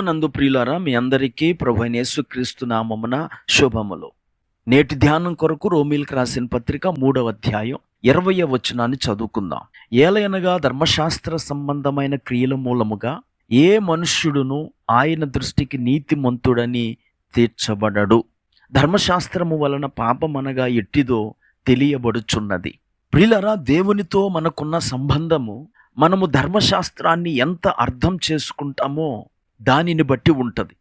ప్రభువునందు ప్రియులారా, మీ అందరికీ ప్రభువైన యేసుక్రీస్తు నామమున శుభములు. నేటి ధ్యానం కొరకు రోమీయులకు రాసిన పత్రిక 3వ అధ్యాయం 20వ వచనాన్ని చదువుకుందాం. ఏలయనగా ధర్మశాస్త్ర సంబంధమైన క్రియల మూలముగా ఏ మనుష్యుడును ఆయన దృష్టికి నీతిమంతుడని తీర్చబడడు. ధర్మశాస్త్రము వలన పాపమనగా ఎట్టిదో తెలియబడుచున్నది. ప్రియులారా, దేవునితో మనకున్న సంబంధము మనము ధర్మశాస్త్రాన్ని ఎంత అర్థం చేసుకుంటామో దానిని బట్టి ఉంటుంది.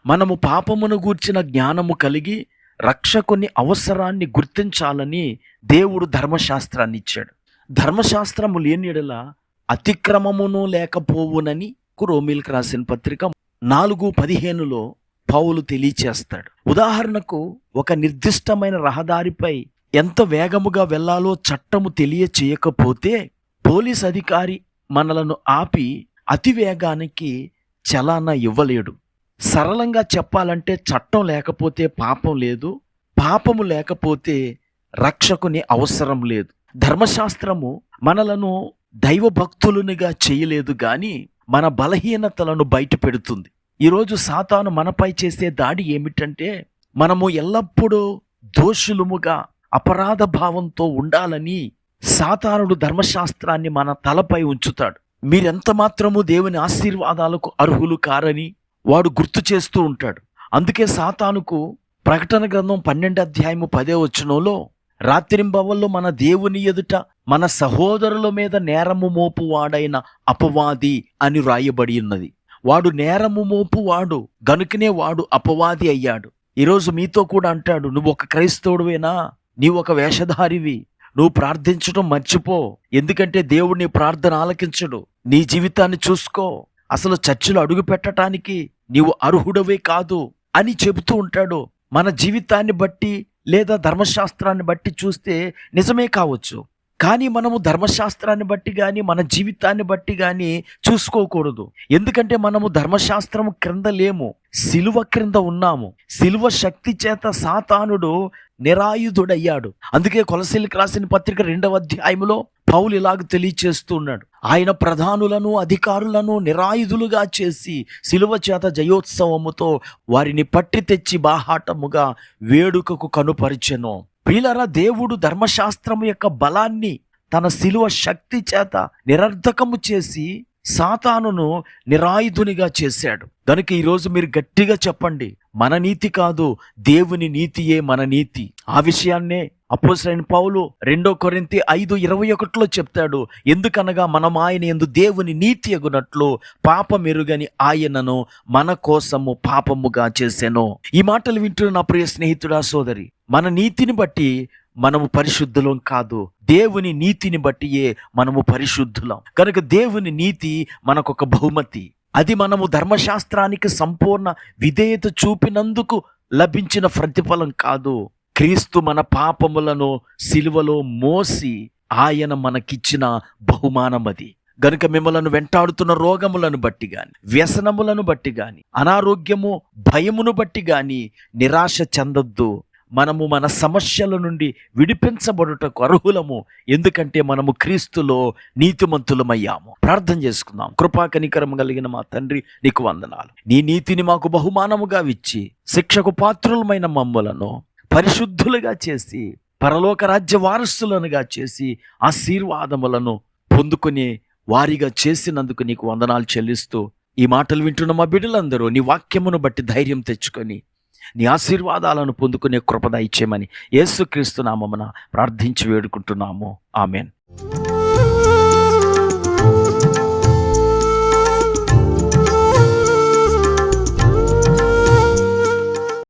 మనము పాపమును గూర్చిన జ్ఞానము కలిగి రక్షకుని అవసరాన్ని గుర్తించాలని దేవుడు ధర్మశాస్త్రాన్ని ఇచ్చాడు. ధర్మశాస్త్రము లేని యెడల అతిక్రమమును లేకపోవునని రోమీయులకు రాసిన పత్రిక 4:15 పౌలు తెలియచేస్తాడు. ఉదాహరణకు, ఒక నిర్దిష్టమైన రహదారిపై ఎంత వేగముగా వెళ్ళాలో చట్టము తెలియచేయకపోతే పోలీస్ అధికారి మనలను ఆపి అతి వేగానికి చలానా ఇవ్వలేడు. సరళంగా చెప్పాలంటే, చట్టం లేకపోతే పాపం లేదు, పాపము లేకపోతే రక్షకుని అవసరం లేదు. ధర్మశాస్త్రము మనలను దైవభక్తులునిగా చేయలేదు కానీ మన బలహీనతలను బయట పెడుతుంది. ఈరోజు సాతాను మనపై చేసే దాడి ఏమిటంటే, మనము ఎల్లప్పుడూ దోషులముగా అపరాధ భావంతో ఉండాలని సాతానుడు ధర్మశాస్త్రాన్ని మన తలపై ఉంచుతాడు. మీరెంత మాత్రము దేవుని ఆశీర్వాదాలకు అర్హులు కారని వాడు గుర్తు చేస్తూ ఉంటాడు. అందుకే సాతానుకు ప్రకటన గ్రంథం 12:10 రాత్రింబవళ్ళు మన దేవుని ఎదుట మన సహోదరుల మీద నేరము మోపువాడైన అపవాది అని రాయబడి ఉన్నది. వాడు నేరము మోపువాడు గనుకనే వాడు అపవాది అయ్యాడు. ఈరోజు మీతో కూడా అంటాడు, నువ్వు ఒక క్రైస్తవుడివేనా, నీవు ఒక వేషధారివి, నువ్వు ప్రార్థించడం మర్చిపో, ఎందుకంటే దేవుడు నీ ప్రార్థన ఆలకించడు. నీ జీవితాన్ని చూసుకో, అసలు చర్చిలో అడుగు పెట్టడానికి నీవు అర్హుడవే కాదు అని చెబుతూ ఉంటాడు. మన జీవితాన్ని బట్టి లేదా ధర్మశాస్త్రాన్ని బట్టి చూస్తే నిజమే కావచ్చు, కానీ మనము ధర్మశాస్త్రాన్ని బట్టి కానీ మన జీవితాన్ని బట్టి కానీ చూసుకోకూడదు. ఎందుకంటే మనము ధర్మశాస్త్రము క్రింద లేము, సిలువ క్రింద ఉన్నాము. సిలువ శక్తి చేత సాతానుడు నిరాయుధుడయ్యాడు. అందుకే కొలసీలకు రాసిన పత్రిక 2వ అధ్యాయంలో పౌలు ఇలాగ తెలియచేస్తూ ఉన్నాడు, ఆయన ప్రధానులను అధికారులను నిరాయుధులుగా చేసి సిలువ చేత జయోత్సవముతో వారిని పట్టి తెచ్చి బాహాటముగా వేడుకకు కనుపరిచెను. ప్రియులారా, దేవుడు ధర్మశాస్త్రము యొక్క బలాన్ని తన సిలువ శక్తి చేత నిరర్ధకము చేసి సాతానును నిరాయుధునిగా చేశాడు. కనుక ఈరోజు మీరు గట్టిగా చెప్పండి, మన నీతి కాదు, దేవుని నీతియే మన నీతి. ఆ విషయాన్నే అపోస్తలుడైన పౌలు 2 కొరింథీ 5:21 చెప్తాడు. ఎందుకనగా మనం ఆయన యందు దేవుని నీతి అగునట్లు పాపమెరుగని ఆయనను మన కోసము పాపముగా చేసెను. ఈ మాటలు వింటున్న నా ప్రియ స్నేహితుడా, సోదరి, మన నీతిని బట్టి మనము పరిశుద్ధులం కాదు, దేవుని నీతిని బట్టియే మనము పరిశుద్ధులం. కనుక దేవుని నీతి మనకొక బహుమతి. అది మనము ధర్మశాస్త్రానికి సంపూర్ణ విధేయత చూపినందుకు లభించిన ప్రతిఫలం కాదు. క్రీస్తు మన పాపములను సిలువలో మోసి ఆయన మనకిచ్చిన బహుమానం అది. గనుక మిమ్మలను వెంటాడుతున్న రోగములను బట్టి గాని, వ్యసనములను బట్టి గాని, అనారోగ్యము భయమును బట్టి గాని నిరాశ చెందొద్దు. మనము మన సమస్యల నుండి విడిపించబడుటకు అర్హులము, ఎందుకంటే మనము క్రీస్తులో నీతిమంతులమయ్యాము. ప్రార్థన చేసుకుందాం. కృపా కనికరము కలిగిన మా తండ్రి, నీకు వందనాలు. నీ నీతిని మాకు బహుమానముగా ఇచ్చి శిక్షకు పాత్రులమైన మమ్ములను పరిశుద్ధులుగా చేసి పరలోక రాజ్య వారసులనుగా చేసి ఆశీర్వాదములను పొందుకునే వారిగా చేసినందుకు నీకు వందనాలు చెల్లిస్తూ, ఈ మాటలు వింటున్న మా బిడ్డలందరూ నీ వాక్యమును బట్టి ధైర్యం తెచ్చుకొని నీ ఆశీర్వాదాలను పొందుకునే కృప దయచేయమని యేసుక్రీస్తు నామమున ప్రార్థించి వేడుకుంటున్నాము. ఆమెన్.